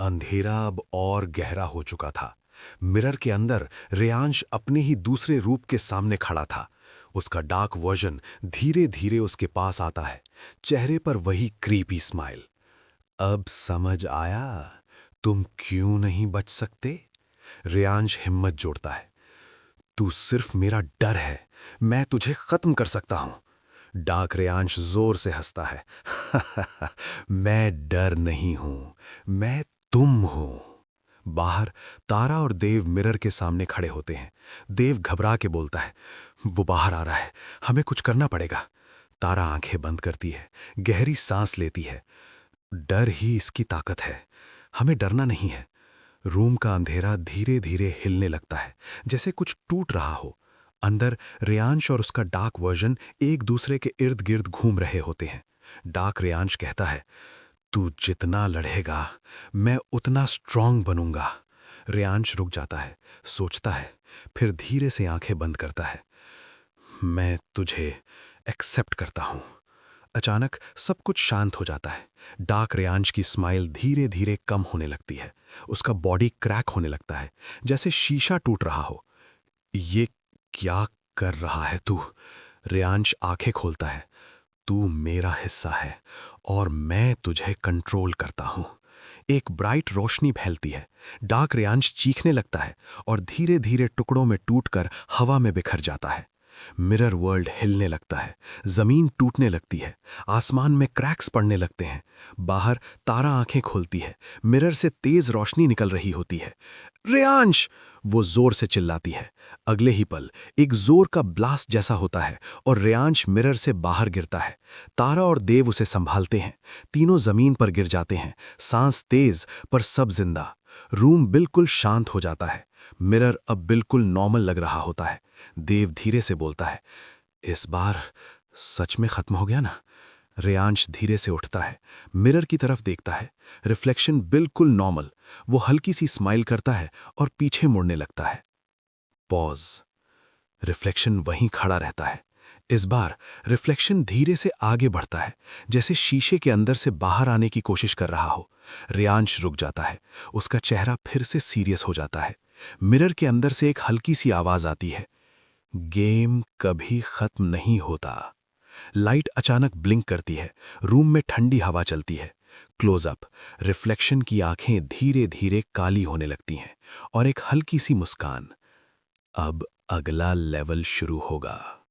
अंधेरा अब और गहरा हो चुका था। मिरर के अंदर रेयांश अपने ही दूसरे रूप के सामने खड़ा था। उसका डार्क वर्जन धीरे धीरे उसके पास आता है, चेहरे पर वही क्रीपी स्माइल। अब समझ आया तुम क्यों नहीं बच सकते? रेयांश हिम्मत जोड़ता है। तू सिर्फ मेरा डर है, मैं तुझे खत्म कर सकता हूं। डार्क रेयांश जोर से हंसता है। मैं डर नहीं हूं, मैं तुम हूं। बाहर तारा और देव मिरर के सामने खड़े होते हैं। देव घबरा के बोलता है, वो बाहर आ रहा है, हमें कुछ करना पड़ेगा। तारा आंखें बंद करती है, गहरी सांस लेती है। डर ही इसकी ताकत है, हमें डरना नहीं है। रूम का अंधेरा धीरे धीरे हिलने लगता है, जैसे कुछ टूट रहा हो। अंदर रेयांश और उसका डार्क वर्जन एक दूसरे के इर्द गिर्द घूम रहे होते हैं। डार्क रेयांश कहता है, तू जितना लड़ेगा मैं उतना स्ट्रांग बनूंगा। रेयांश रुक जाता है, सोचता है, फिर धीरे से आंखें बंद करता है। मैं तुझे एक्सेप्ट करता हूं। अचानक सब कुछ शांत हो जाता है। डार्क रेयांश की स्माइल धीरे धीरे कम होने लगती है। उसका बॉडी क्रैक होने लगता है, जैसे शीशा टूट रहा हो। ये क्या कर रहा है तू? रेयांश आंखें खोलता है। तू मेरा हिस्सा है और मैं तुझे कंट्रोल करता हूं। एक ब्राइट रोशनी फैलती है। डार्क रेयांश चीखने लगता है और धीरे धीरे टुकड़ों में टूटकर हवा में बिखर जाता है। मिरर वर्ल्ड हिलने लगता है, जमीन टूटने लगती है, आसमान में क्रैक्स पड़ने लगते हैं। बाहर तारा आंखें खोलती है, मिरर से तेज रोशनी निकल रही होती है। रेयांश! वो जोर से चिल्लाती है। अगले ही पल एक जोर का ब्लास्ट जैसा होता है और रेयांश मिरर से बाहर गिरता है। तारा और देव उसे संभालते हैं। तीनों जमीन पर गिर जाते हैं, सांस तेज पर सब जिंदा। रूम बिल्कुल शांत हो जाता है। मिरर अब बिल्कुल नॉर्मल लग रहा होता है। देव धीरे से बोलता है, इस बार सच में खत्म हो गया ना? रेयांश धीरे से उठता है, मिरर की तरफ देखता है। रिफ्लेक्शन बिल्कुल नॉर्मल। वो हल्की सी स्माइल करता है और पीछे मुड़ने लगता है। पॉज। रिफ्लेक्शन वहीं खड़ा रहता है। इस बार रिफ्लेक्शन धीरे से आगे बढ़ता है, जैसे शीशे के अंदर से बाहर आने की कोशिश कर रहा हो। रेयांश रुक जाता है, उसका चेहरा फिर से सीरियस हो जाता है। मिरर के अंदर से एक हल्की सी आवाज आती है, गेम कभी खत्म नहीं होता। लाइट अचानक ब्लिंक करती है, रूम में ठंडी हवा चलती है। क्लोजअप। रिफ्लेक्शन की आंखें धीरे धीरे काली होने लगती हैं और एक हल्की सी मुस्कान। अब अगला लेवल शुरू होगा।